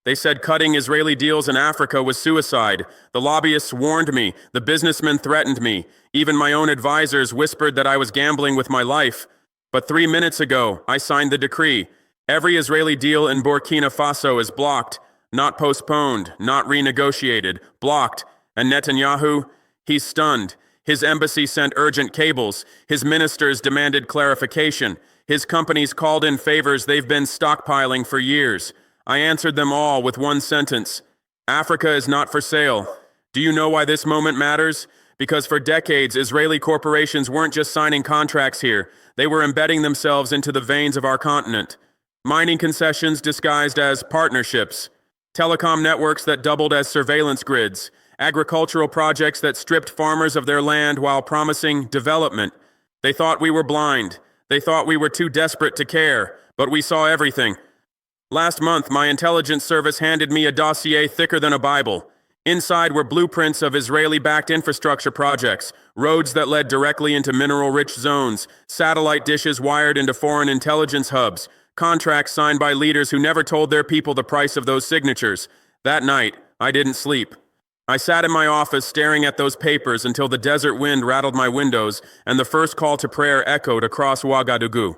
They said cutting Israeli deals in Africa was suicide. The lobbyists warned me. The businessmen threatened me. Even my own advisors whispered that I was gambling with my life. But 3 minutes ago, I signed the decree. Every Israeli deal in Burkina Faso is blocked, not postponed, not renegotiated, blocked. And Netanyahu, he's stunned. His embassy sent urgent cables. His ministers demanded clarification. His companies called in favors they've been stockpiling for years. I answered them all with one sentence. Africa is not for sale. Do you know why this moment matters? Because for decades, Israeli corporations weren't just signing contracts here. They were embedding themselves into the veins of our continent. Mining concessions disguised as partnerships. Telecom networks that doubled as surveillance grids. Agricultural projects that stripped farmers of their land while promising development. They thought we were blind. They thought we were too desperate to care. But we saw everything. Last month, my intelligence service handed me a dossier thicker than a Bible. Inside were blueprints of Israeli-backed infrastructure projects, roads that led directly into mineral-rich zones, satellite dishes wired into foreign intelligence hubs, contracts signed by leaders who never told their people the price of those signatures. That night, I didn't sleep. I sat in my office staring at those papers until the desert wind rattled my windows and the first call to prayer echoed across Ouagadougou.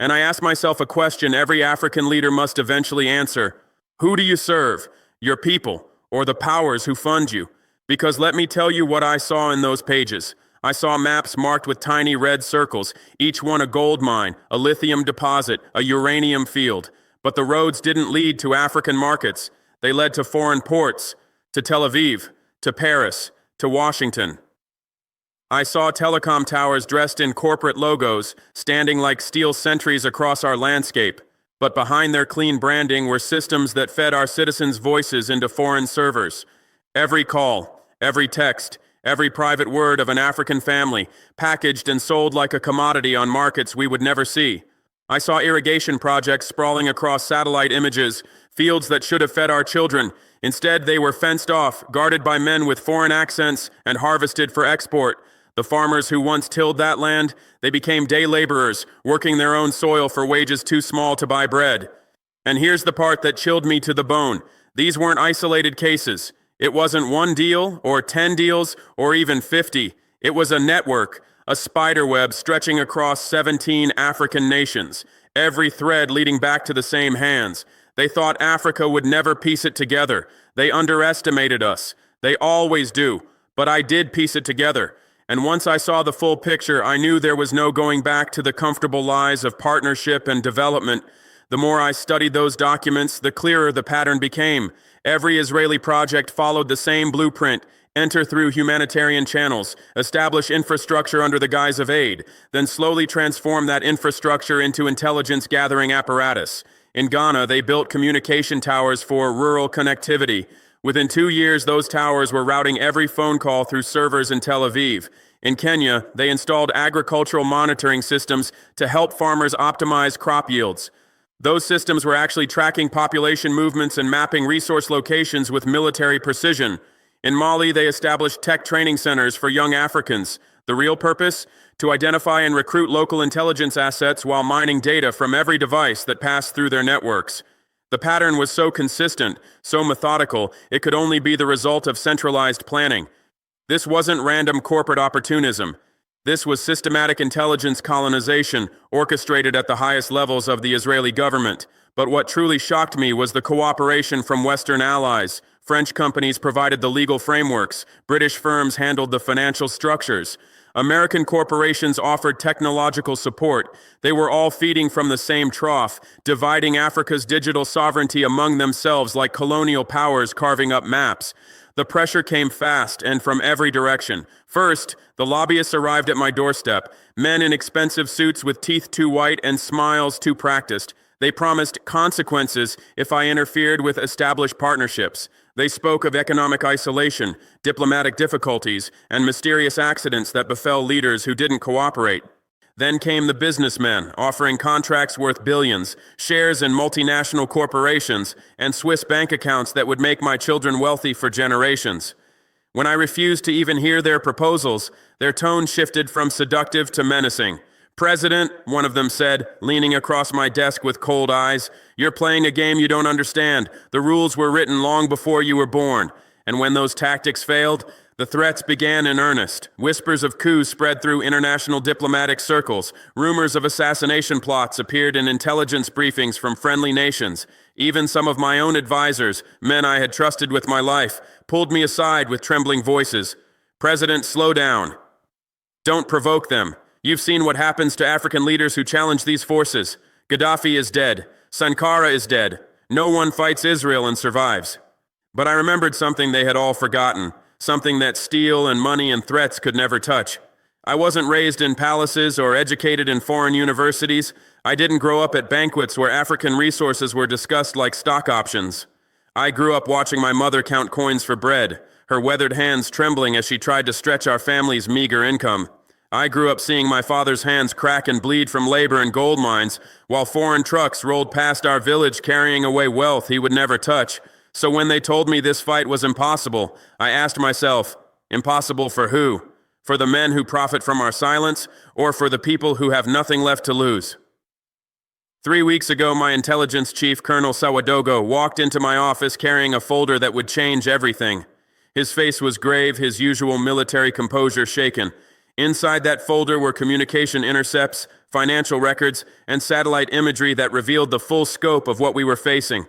And I asked myself a question every African leader must eventually answer. Who do you serve? Your people, or the powers who fund you? Because let me tell you what I saw in those pages. I saw maps marked with tiny red circles, each one a gold mine, a lithium deposit, a uranium field. But the roads didn't lead to African markets. They led to foreign ports, to Tel Aviv, to Paris, to Washington. I saw telecom towers dressed in corporate logos, standing like steel sentries across our landscape. But behind their clean branding were systems that fed our citizens' voices into foreign servers. Every call, every text, every private word of an African family, packaged and sold like a commodity on markets we would never see. I saw irrigation projects sprawling across satellite images, fields that should have fed our children. Instead, they were fenced off, guarded by men with foreign accents, and harvested for export. The farmers who once tilled that land, they became day laborers, working their own soil for wages too small to buy bread. And here's the part that chilled me to the bone. These weren't isolated cases. It wasn't one deal, or 10 deals, or even 50. It was a network, a spider web stretching across 17 African nations, every thread leading back to the same hands. They thought Africa would never piece it together. They underestimated us. They always do. But I did piece it together. And once I saw the full picture, I knew there was no going back to the comfortable lies of partnership and development. The more I studied those documents, the clearer the pattern became. Every Israeli project followed the same blueprint: enter through humanitarian channels, establish infrastructure under the guise of aid, then slowly transform that infrastructure into intelligence-gathering apparatus. In Ghana, they built communication towers for rural connectivity. Within 2 years, those towers were routing every phone call through servers in Tel Aviv. In Kenya, they installed agricultural monitoring systems to help farmers optimize crop yields. Those systems were actually tracking population movements and mapping resource locations with military precision. In Mali, they established tech training centers for young Africans. The real purpose? To identify and recruit local intelligence assets while mining data from every device that passed through their networks. The pattern was so consistent, so methodical, it could only be the result of centralized planning. This wasn't random corporate opportunism. This was systematic intelligence colonization, orchestrated at the highest levels of the Israeli government. But what truly shocked me was the cooperation from Western allies. French companies provided the legal frameworks. British firms handled the financial structures. American corporations offered technological support. They were all feeding from the same trough, dividing Africa's digital sovereignty among themselves like colonial powers carving up maps. The pressure came fast and from every direction. First, the lobbyists arrived at my doorstep, men in expensive suits with teeth too white and smiles too practiced. They promised consequences if I interfered with established partnerships. They spoke of economic isolation, diplomatic difficulties, and mysterious accidents that befell leaders who didn't cooperate. Then came the businessmen, offering contracts worth billions, shares in multinational corporations, and Swiss bank accounts that would make my children wealthy for generations. When I refused to even hear their proposals, their tone shifted from seductive to menacing. "President," one of them said, leaning across my desk with cold eyes, "you're playing a game you don't understand. The rules were written long before you were born. And when those tactics failed, the threats began in earnest. Whispers of coups spread through international diplomatic circles. Rumors of assassination plots appeared in intelligence briefings from friendly nations. Even some of my own advisors, men I had trusted with my life, pulled me aside with trembling voices. "President, slow down. Don't provoke them. You've seen what happens to African leaders who challenge these forces. Gaddafi is dead. Sankara is dead. No one fights Israel and survives." But I remembered something they had all forgotten, something that steel and money and threats could never touch. I wasn't raised in palaces or educated in foreign universities. I didn't grow up at banquets where African resources were discussed like stock options. I grew up watching my mother count coins for bread, her weathered hands trembling as she tried to stretch our family's meager income. I grew up seeing my father's hands crack and bleed from labor in gold mines, while foreign trucks rolled past our village carrying away wealth he would never touch. So when they told me this fight was impossible, I asked myself, impossible for who? For the men who profit from our silence, or for the people who have nothing left to lose? 3 weeks ago, my intelligence chief, Colonel Sawadogo, walked into my office carrying a folder that would change everything. His face was grave, his usual military composure shaken. Inside that folder were communication intercepts, financial records, and satellite imagery that revealed the full scope of what we were facing.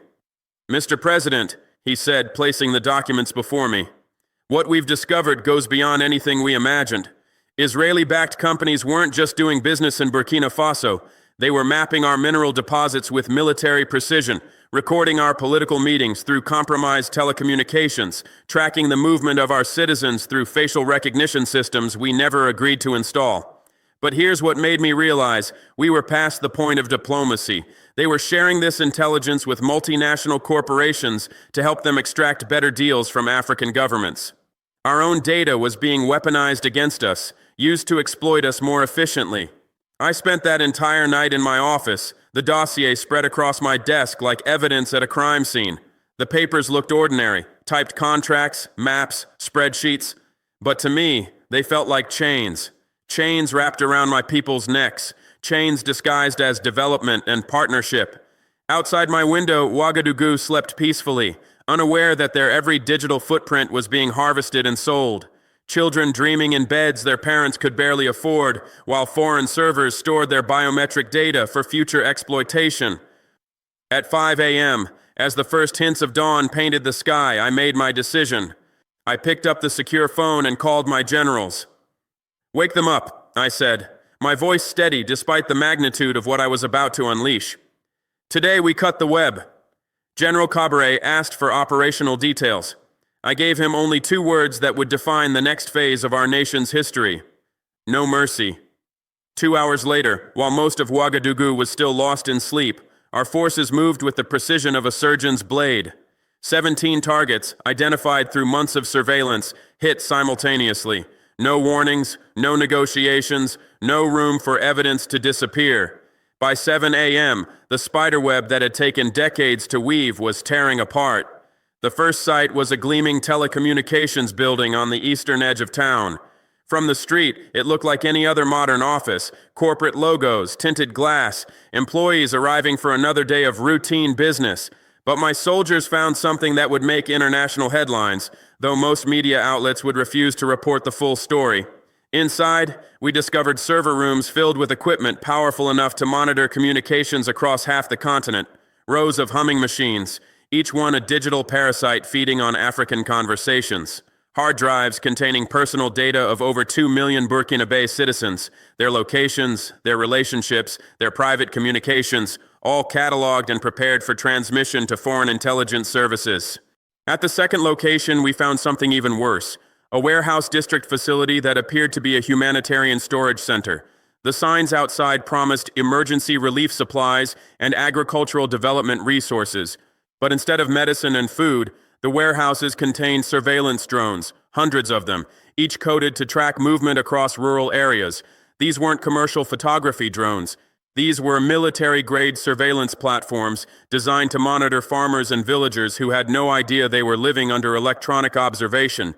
"Mr. President," he said, placing the documents before me, "what we've discovered goes beyond anything we imagined. Israeli-backed companies weren't just doing business in Burkina Faso. They were mapping our mineral deposits with military precision, recording our political meetings through compromised telecommunications, tracking the movement of our citizens through facial recognition systems we never agreed to install. But here's what made me realize we were past the point of diplomacy. They were sharing this intelligence with multinational corporations to help them extract better deals from African governments. Our own data was being weaponized against us, used to exploit us more efficiently. I spent that entire night in my office, the dossier spread across my desk like evidence at a crime scene. The papers looked ordinary, typed contracts, maps, spreadsheets. But to me, they felt like chains. Chains wrapped around my people's necks, chains disguised as development and partnership. Outside my window, Ouagadougou slept peacefully, unaware that their every digital footprint was being harvested and sold. Children dreaming in beds their parents could barely afford, while foreign servers stored their biometric data for future exploitation. At 5 a.m., as the first hints of dawn painted the sky, I made my decision. I picked up the secure phone and called my generals. "Wake them up," I said, my voice steady despite the magnitude of what I was about to unleash. "Today we cut the web." General Cabaret asked for operational details. I gave him only 2 words that would define the next phase of our nation's history. No mercy. 2 hours later, while most of Ouagadougou was still lost in sleep, our forces moved with the precision of a surgeon's blade. 17 targets, identified through months of surveillance, hit simultaneously. No warnings, no negotiations, no room for evidence to disappear. By 7 a.m., the spiderweb that had taken decades to weave was tearing apart. The first site was a gleaming telecommunications building on the eastern edge of town. From the street, it looked like any other modern office. Corporate logos, tinted glass, employees arriving for another day of routine business. But my soldiers found something that would make international headlines, though most media outlets would refuse to report the full story. Inside, we discovered server rooms filled with equipment powerful enough to monitor communications across half the continent. Rows of humming machines, each one a digital parasite feeding on African conversations. Hard drives containing personal data of over 2 million Burkinabe citizens, their locations, their relationships, their private communications, all cataloged and prepared for transmission to foreign intelligence services. At the second location, we found something even worse, a warehouse district facility that appeared to be a humanitarian storage center. The signs outside promised emergency relief supplies and agricultural development resources. But instead of medicine and food, the warehouses contained surveillance drones, hundreds of them, each coded to track movement across rural areas. These weren't commercial photography drones. These were military-grade surveillance platforms designed to monitor farmers and villagers who had no idea they were living under electronic observation.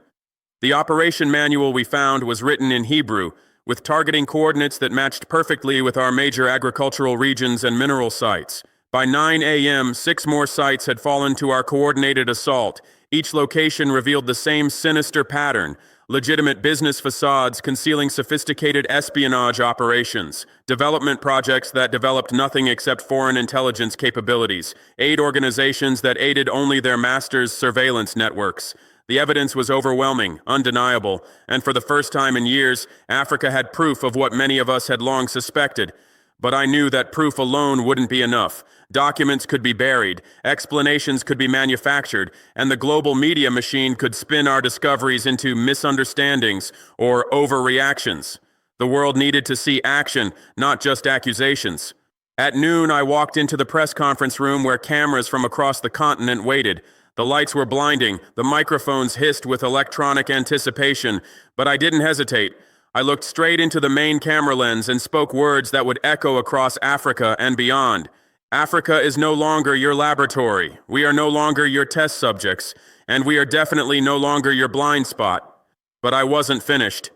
The operation manual we found was written in Hebrew, with targeting coordinates that matched perfectly with our major agricultural regions and mineral sites. By 9 a.m., 6 more sites had fallen to our coordinated assault. Each location revealed the same sinister pattern: legitimate business facades concealing sophisticated espionage operations, development projects that developed nothing except foreign intelligence capabilities, aid organizations that aided only their masters' surveillance networks. The evidence was overwhelming, undeniable, and for the first time in years, Africa had proof of what many of us had long suspected. But I knew that proof alone wouldn't be enough. Documents could be buried, explanations could be manufactured, and the global media machine could spin our discoveries into misunderstandings or overreactions. The world needed to see action, not just accusations. At noon, I walked into the press conference room where cameras from across the continent waited. The lights were blinding, the microphones hissed with electronic anticipation, but I didn't hesitate. I looked straight into the main camera lens and spoke words that would echo across Africa and beyond. Africa is no longer your laboratory. We are no longer your test subjects, and we are definitely no longer your blind spot. But I wasn't finished.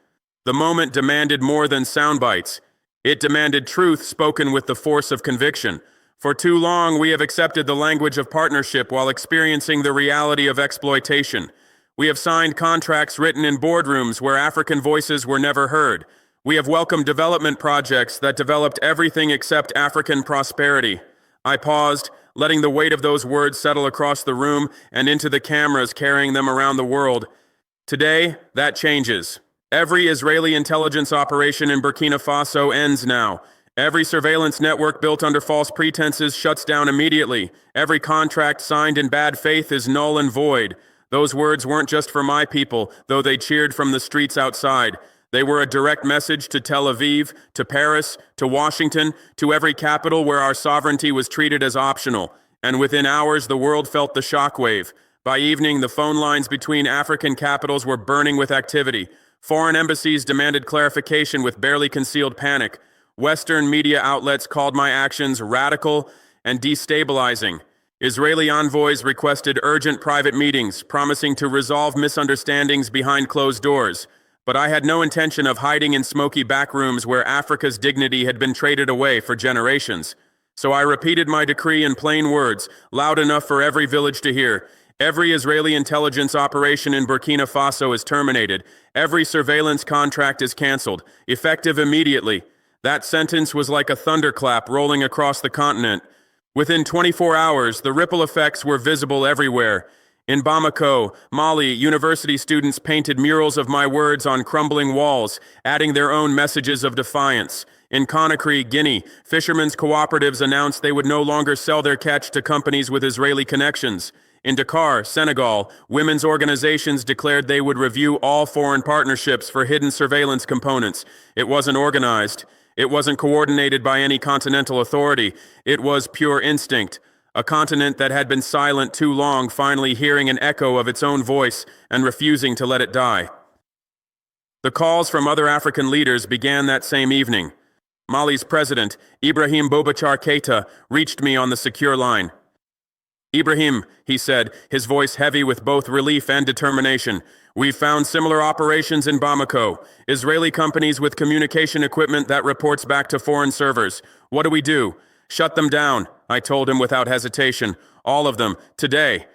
The moment demanded more than sound bites. It demanded truth spoken with the force of conviction. For too long, we have accepted the language of partnership while experiencing the reality of exploitation. We have signed contracts written in boardrooms where African voices were never heard. We have welcomed development projects that developed everything except African prosperity. I paused, letting the weight of those words settle across the room and into the cameras carrying them around the world. Today, that changes. Every Israeli intelligence operation in Burkina Faso ends now. Every surveillance network built under false pretenses shuts down immediately. Every contract signed in bad faith is null and void. Those words weren't just for my people, though they cheered from the streets outside. They were a direct message to Tel Aviv, to Paris, to Washington, to every capital where our sovereignty was treated as optional. And within hours, the world felt the shockwave. By evening, the phone lines between African capitals were burning with activity. Foreign embassies demanded clarification with barely concealed panic. Western media outlets called my actions radical and destabilizing. Israeli envoys requested urgent private meetings, promising to resolve misunderstandings behind closed doors. But I had no intention of hiding in smoky back rooms where Africa's dignity had been traded away for generations. So I repeated my decree in plain words, loud enough for every village to hear. Every Israeli intelligence operation in Burkina Faso is terminated. Every surveillance contract is canceled, effective immediately. That sentence was like a thunderclap rolling across the continent. Within 24 hours, the ripple effects were visible everywhere. In Bamako, Mali, university students painted murals of my words on crumbling walls, adding their own messages of defiance. In Conakry, Guinea, fishermen's cooperatives announced they would no longer sell their catch to companies with Israeli connections. In Dakar, Senegal, women's organizations declared they would review all foreign partnerships for hidden surveillance components. It wasn't organized. It wasn't coordinated by any continental authority. It was pure instinct. A continent that had been silent too long, finally hearing an echo of its own voice and refusing to let it die. The calls from other African leaders began that same evening. Mali's president, Ibrahim Keita, reached me on the secure line. "Ibrahim," he said, his voice heavy with both relief and determination, "we've found similar operations in Bamako. Israeli companies with communication equipment that reports back to foreign servers. What do we do?" "Shut them down," I told him without hesitation. "All of them, today."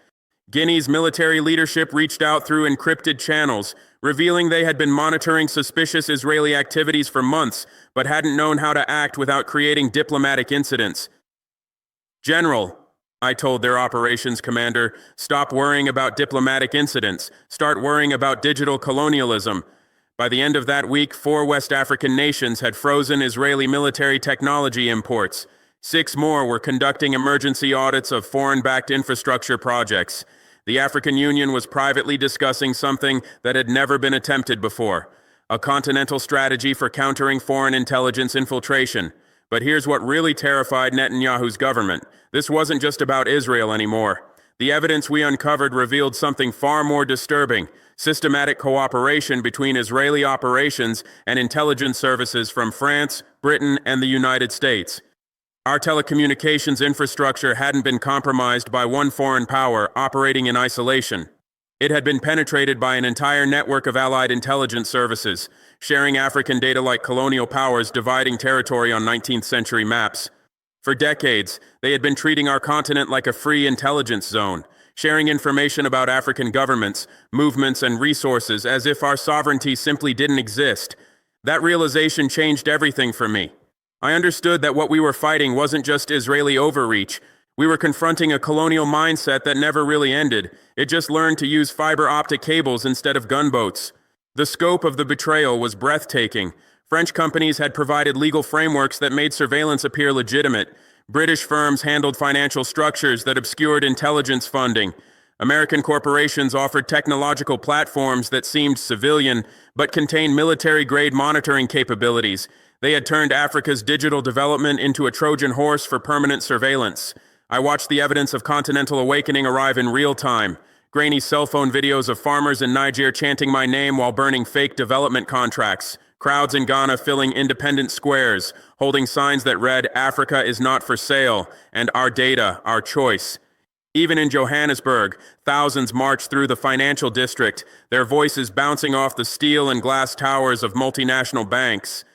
Guinea's military leadership reached out through encrypted channels, revealing they had been monitoring suspicious Israeli activities for months, but hadn't known how to act without creating diplomatic incidents. "General," I told their operations commander, "stop worrying about diplomatic incidents. Start worrying about digital colonialism." By the end of that week, 4 West African nations had frozen Israeli military technology imports. 6 more were conducting emergency audits of foreign-backed infrastructure projects. The African Union was privately discussing something that had never been attempted before: a continental strategy for countering foreign intelligence infiltration. But here's what really terrified Netanyahu's government. This wasn't just about Israel anymore. The evidence we uncovered revealed something far more disturbing: systematic cooperation between Israeli operations and intelligence services from France, Britain, and the United States. Our telecommunications infrastructure hadn't been compromised by one foreign power operating in isolation. It had been penetrated by an entire network of allied intelligence services, sharing African data like colonial powers dividing territory on 19th century maps. For decades, they had been treating our continent like a free intelligence zone, sharing information about African governments, movements, and resources as if our sovereignty simply didn't exist. That realization changed everything for me. I understood that what we were fighting wasn't just Israeli overreach. We were confronting a colonial mindset that never really ended. It just learned to use fiber optic cables instead of gunboats. The scope of the betrayal was breathtaking. French companies had provided legal frameworks that made surveillance appear legitimate. British firms handled financial structures that obscured intelligence funding. American corporations offered technological platforms that seemed civilian but contained military-grade monitoring capabilities. They had turned Africa's digital development into a Trojan horse for permanent surveillance. I watched the evidence of continental awakening arrive in real time. Grainy cell phone videos of farmers in Niger chanting my name while burning fake development contracts. Crowds in Ghana filling independent squares, holding signs that read, "Africa is not for sale," and "Our data, our choice." Even in Johannesburg, thousands marched through the financial district, their voices bouncing off the steel and glass towers of multinational banks.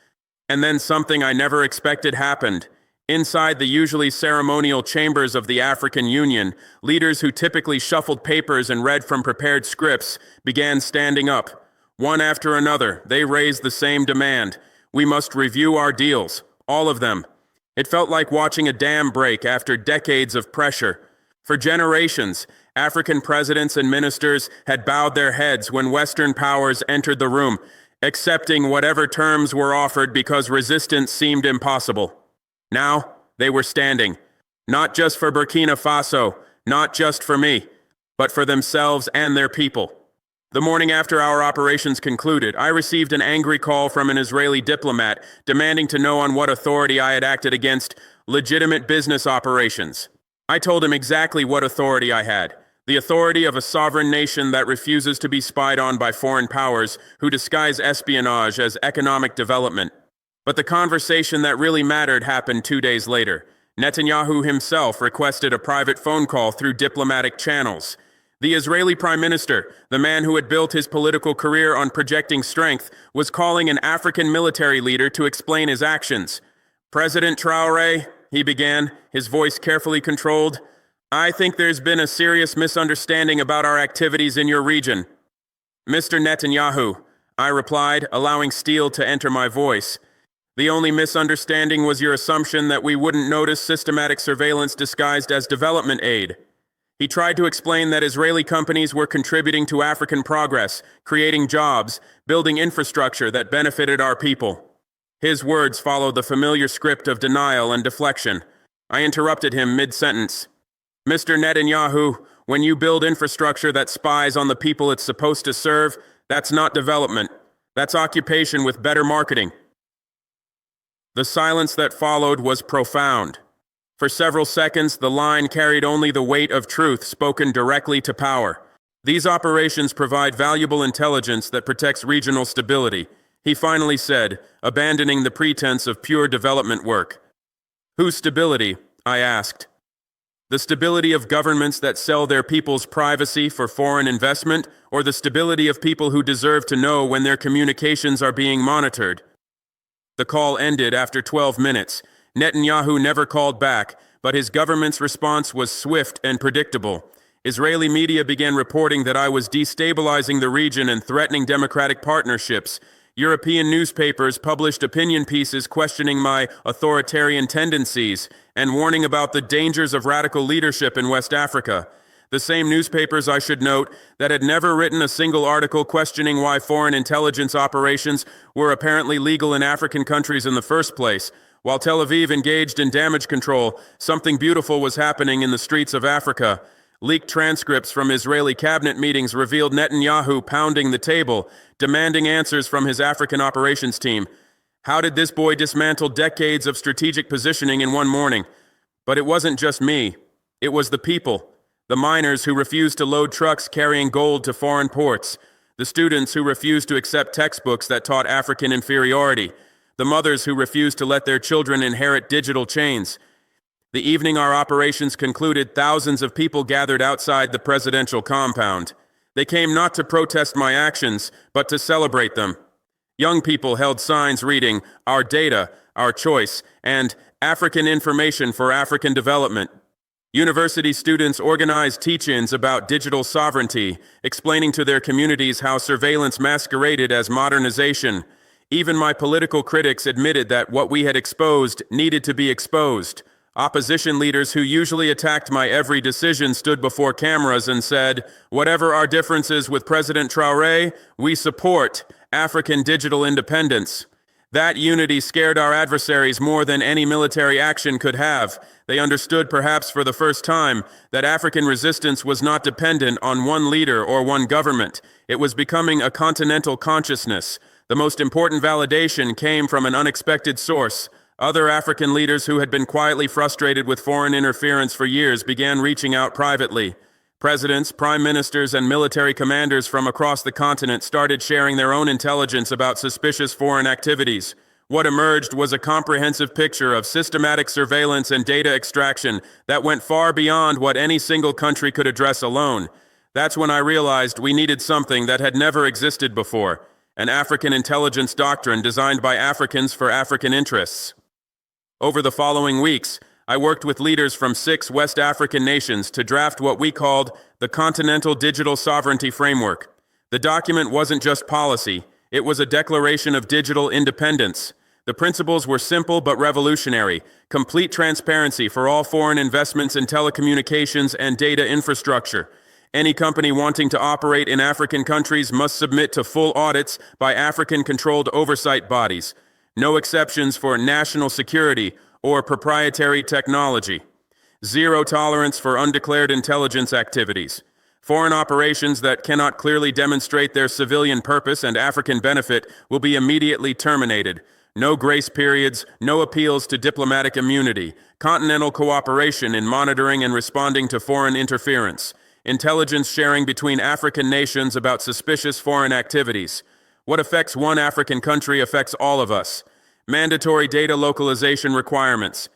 And then something I never expected happened. Inside the usually ceremonial chambers of the African Union, leaders who typically shuffled papers and read from prepared scripts began standing up. One after another, they raised the same demand. We must review our deals, all of them. It felt like watching a dam break after decades of pressure. For generations, African presidents and ministers had bowed their heads when Western powers entered the room, accepting whatever terms were offered because resistance seemed impossible. Now, they were standing, not just for Burkina Faso, not just for me, but for themselves and their people. The morning after our operations concluded, I received an angry call from an Israeli diplomat demanding to know on what authority I had acted against legitimate business operations. I told him exactly what authority I had. The authority of a sovereign nation that refuses to be spied on by foreign powers who disguise espionage as economic development. But the conversation that really mattered happened 2 days later. Netanyahu himself requested a private phone call through diplomatic channels. The Israeli Prime Minister, the man who had built his political career on projecting strength, was calling an African military leader to explain his actions. "President Traoré," he began, his voice carefully controlled, "I think there's been a serious misunderstanding about our activities in your region." "Mr. Netanyahu," I replied, allowing steel to enter my voice. "The only misunderstanding was your assumption that we wouldn't notice systematic surveillance disguised as development aid." He tried to explain that Israeli companies were contributing to African progress, creating jobs, building infrastructure that benefited our people. His words followed the familiar script of denial and deflection. I interrupted him mid-sentence. "Mr. Netanyahu, when you build infrastructure that spies on the people it's supposed to serve, that's not development. That's occupation with better marketing." The silence that followed was profound. For several seconds, the line carried only the weight of truth spoken directly to power. "These operations provide valuable intelligence that protects regional stability," he finally said, abandoning the pretense of pure development work. "Whose stability?" I asked. "The stability of governments that sell their people's privacy for foreign investment, or the stability of people who deserve to know when their communications are being monitored?" The call ended after 12 minutes. Netanyahu never called back, but his government's response was swift and predictable. Israeli media began reporting that I was destabilizing the region and threatening democratic partnerships. European newspapers published opinion pieces questioning my authoritarian tendencies and warning about the dangers of radical leadership in West Africa. The same newspapers, I should note, that had never written a single article questioning why foreign intelligence operations were apparently legal in African countries in the first place. While Tel Aviv engaged in damage control, something beautiful was happening in the streets of Africa. Leaked transcripts from Israeli cabinet meetings revealed Netanyahu pounding the table, demanding answers from his African operations team. How did this boy dismantle decades of strategic positioning in one morning? But it wasn't just me. It was the people. The miners who refused to load trucks carrying gold to foreign ports. The students who refused to accept textbooks that taught African inferiority. The mothers who refused to let their children inherit digital chains. The evening our operations concluded, thousands of people gathered outside the presidential compound. They came not to protest my actions, but to celebrate them. Young people held signs reading, "Our data, our choice," and "African information for African development." University students organized teach-ins about digital sovereignty, explaining to their communities how surveillance masqueraded as modernization. Even my political critics admitted that what we had exposed needed to be exposed. Opposition leaders who usually attacked my every decision stood before cameras and said, "Whatever our differences with President Traoré, we support African digital independence." That unity scared our adversaries more than any military action could have. They understood, perhaps for the first time, that African resistance was not dependent on one leader or one government. It was becoming a continental consciousness. The most important validation came from an unexpected source. Other African leaders who had been quietly frustrated with foreign interference for years began reaching out privately. Presidents, prime ministers, and military commanders from across the continent started sharing their own intelligence about suspicious foreign activities. What emerged was a comprehensive picture of systematic surveillance and data extraction that went far beyond what any single country could address alone. That's when I realized we needed something that had never existed before, an African intelligence doctrine designed by Africans for African interests. Over the following weeks, I worked with leaders from 6 West African nations to draft what we called the Continental Digital Sovereignty Framework. The document wasn't just policy, it was a declaration of digital independence. The principles were simple but revolutionary: complete transparency for all foreign investments in telecommunications and data infrastructure. Any company wanting to operate in African countries must submit to full audits by African-controlled oversight bodies. No exceptions for national security or proprietary technology. Zero tolerance for undeclared intelligence activities. Foreign operations that cannot clearly demonstrate their civilian purpose and African benefit will be immediately terminated. No grace periods, no appeals to diplomatic immunity. Continental cooperation in monitoring and responding to foreign interference. Intelligence sharing between African nations about suspicious foreign activities. What affects one African country affects all of us. Mandatory data localization requirements.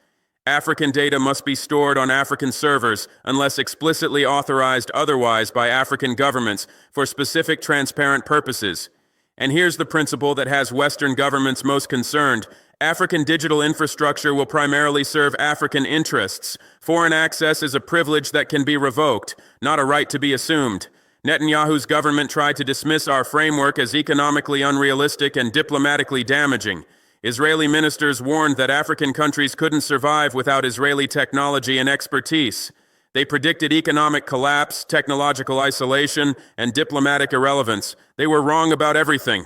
African data must be stored on African servers unless explicitly authorized otherwise by African governments for specific transparent purposes. And here's the principle that has Western governments most concerned. African digital infrastructure will primarily serve African interests. Foreign access is a privilege that can be revoked, not a right to be assumed. Netanyahu's government tried to dismiss our framework as economically unrealistic and diplomatically damaging. Israeli ministers warned that African countries couldn't survive without Israeli technology and expertise. They predicted economic collapse, technological isolation, and diplomatic irrelevance. They were wrong about everything.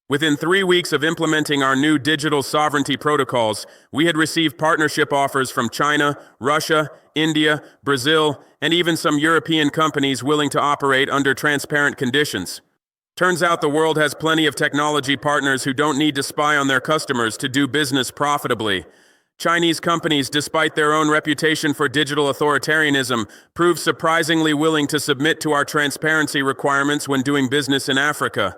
Within 3 weeks of implementing our new digital sovereignty protocols, we had received partnership offers from China, Russia, India, Brazil, and even some European companies willing to operate under transparent conditions. Turns out the world has plenty of technology partners who don't need to spy on their customers to do business profitably. Chinese companies, despite their own reputation for digital authoritarianism, proved surprisingly willing to submit to our transparency requirements when doing business in Africa.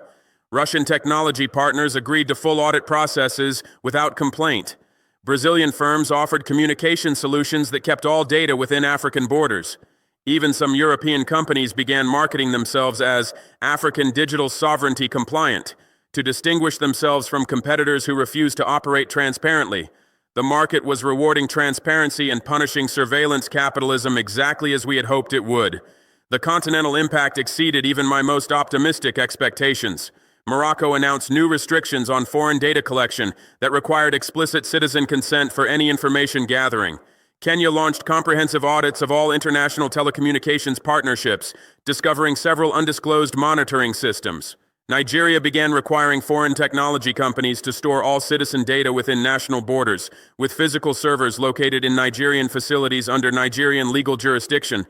Russian technology partners agreed to full audit processes without complaint. Brazilian firms offered communication solutions that kept all data within African borders. Even some European companies began marketing themselves as African digital sovereignty compliant to distinguish themselves from competitors who refused to operate transparently. The market was rewarding transparency and punishing surveillance capitalism exactly as we had hoped it would. The continental impact exceeded even my most optimistic expectations. Morocco announced new restrictions on foreign data collection that required explicit citizen consent for any information gathering. Kenya launched comprehensive audits of all international telecommunications partnerships, discovering several undisclosed monitoring systems. Nigeria began requiring foreign technology companies to store all citizen data within national borders, with physical servers located in Nigerian facilities under Nigerian legal jurisdiction.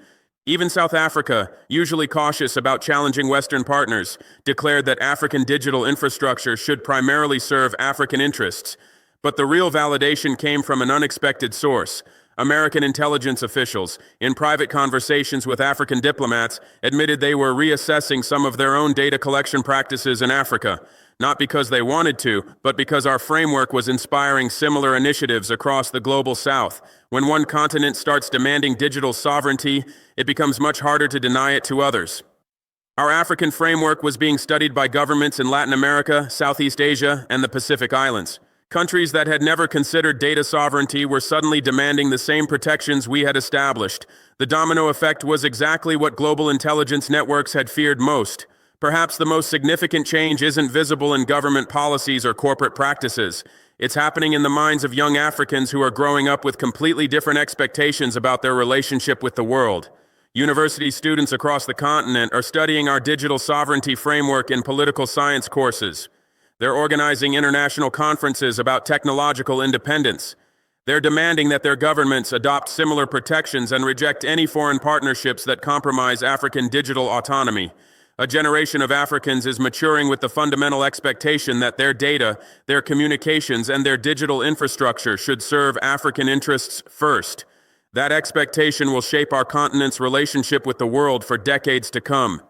Even South Africa, usually cautious about challenging Western partners, declared that African digital infrastructure should primarily serve African interests. But the real validation came from an unexpected source. American intelligence officials, in private conversations with African diplomats, admitted they were reassessing some of their own data collection practices in Africa, not because they wanted to, but because our framework was inspiring similar initiatives across the global South. When one continent starts demanding digital sovereignty, it becomes much harder to deny it to others. Our African framework was being studied by governments in Latin America, Southeast Asia, and the Pacific Islands. Countries that had never considered data sovereignty were suddenly demanding the same protections we had established. The domino effect was exactly what global intelligence networks had feared most. Perhaps the most significant change isn't visible in government policies or corporate practices. It's happening in the minds of young Africans who are growing up with completely different expectations about their relationship with the world. University students across the continent are studying our digital sovereignty framework in political science courses. They're organizing international conferences about technological independence. They're demanding that their governments adopt similar protections and reject any foreign partnerships that compromise African digital autonomy. A generation of Africans is maturing with the fundamental expectation that their data, their communications, and their digital infrastructure should serve African interests first. That expectation will shape our continent's relationship with the world for decades to come.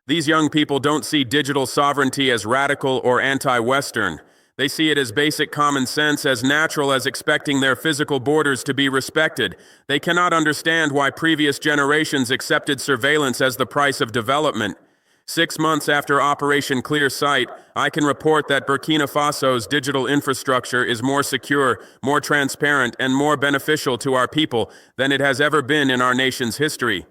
These young people don't see digital sovereignty as radical or anti-Western. They see it as basic common sense, as natural as expecting their physical borders to be respected. They cannot understand why previous generations accepted surveillance as the price of development. 6 months after Operation Clear Sight, I can report that Burkina Faso's digital infrastructure is more secure, more transparent, and more beneficial to our people than it has ever been in our nation's history.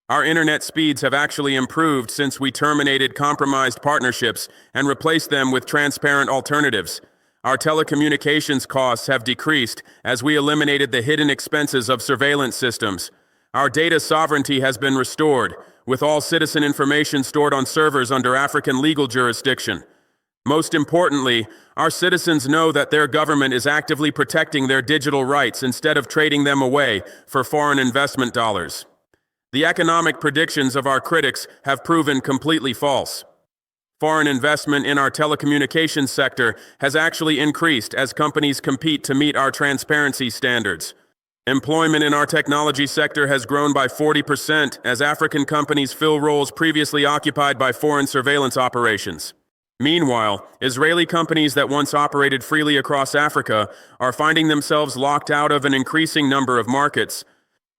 Our internet speeds have actually improved since we terminated compromised partnerships and replaced them with transparent alternatives. Our telecommunications costs have decreased as we eliminated the hidden expenses of surveillance systems. Our data sovereignty has been restored, with all citizen information stored on servers under African legal jurisdiction. Most importantly, our citizens know that their government is actively protecting their digital rights instead of trading them away for foreign investment dollars. The economic predictions of our critics have proven completely false. Foreign investment in our telecommunications sector has actually increased as companies compete to meet our transparency standards. Employment in our technology sector has grown by 40% as African companies fill roles previously occupied by foreign surveillance operations. Meanwhile, Israeli companies that once operated freely across Africa are finding themselves locked out of an increasing number of markets,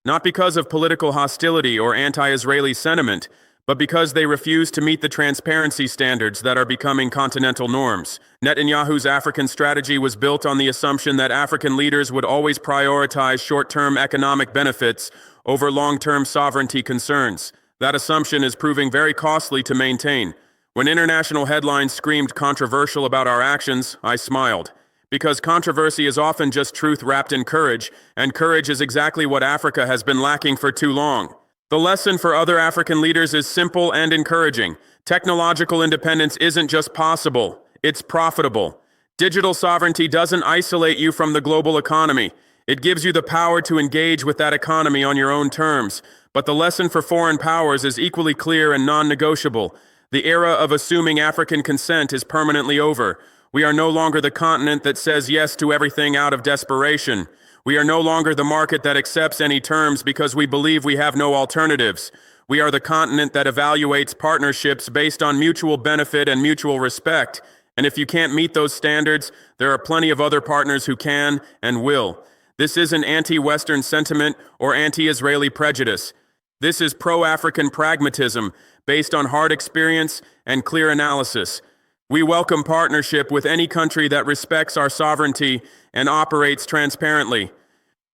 not because of political hostility or anti-Israeli sentiment, but because they refuse to meet the transparency standards that are becoming continental norms. Netanyahu's African strategy was built on the assumption that African leaders would always prioritize short-term economic benefits over long-term sovereignty concerns. That assumption is proving very costly to maintain. When international headlines screamed controversial about our actions, I smiled. Because controversy is often just truth wrapped in courage, and courage is exactly what Africa has been lacking for too long. The lesson for other African leaders is simple and encouraging. Technological independence isn't just possible, it's profitable. Digital sovereignty doesn't isolate you from the global economy. It gives you the power to engage with that economy on your own terms. But the lesson for foreign powers is equally clear and non-negotiable. The era of assuming African consent is permanently over. We are no longer the continent that says yes to everything out of desperation. We are no longer the market that accepts any terms because we believe we have no alternatives. We are the continent that evaluates partnerships based on mutual benefit and mutual respect. And if you can't meet those standards, there are plenty of other partners who can and will. This isn't anti-Western sentiment or anti-Israeli prejudice. This is pro-African pragmatism based on hard experience and clear analysis. We welcome partnership with any country that respects our sovereignty and operates transparently.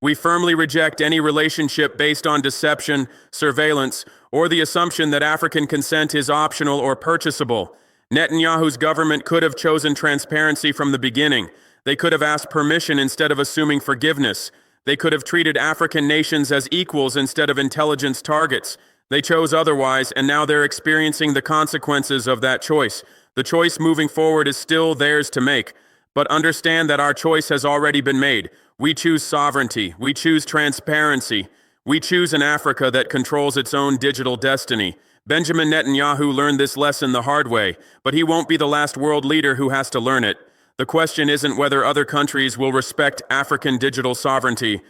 We firmly reject any relationship based on deception, surveillance, or the assumption that African consent is optional or purchasable. Netanyahu's government could have chosen transparency from the beginning. They could have asked permission instead of assuming forgiveness. They could have treated African nations as equals instead of intelligence targets. They chose otherwise, and now they're experiencing the consequences of that choice. The choice moving forward is still theirs to make, but understand that our choice has already been made. We choose sovereignty. We choose transparency. We choose an Africa that controls its own digital destiny. Benjamin Netanyahu learned this lesson the hard way, but he won't be the last world leader who has to learn it. The question isn't whether other countries will respect African digital sovereignty.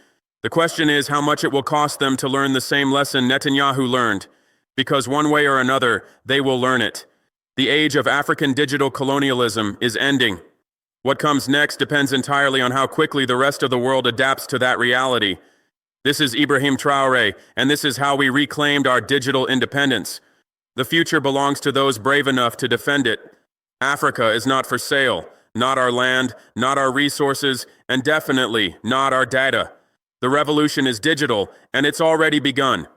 The question is how much it will cost them to learn the same lesson Netanyahu learned, because one way or another, they will learn it. The age of African digital colonialism is ending. What comes next depends entirely on how quickly the rest of the world adapts to that reality. This is Ibrahim Traoré, and this is how we reclaimed our digital independence. The future belongs to those brave enough to defend it. Africa is not for sale, not our land, not our resources, and definitely not our data. The revolution is digital, and it's already begun.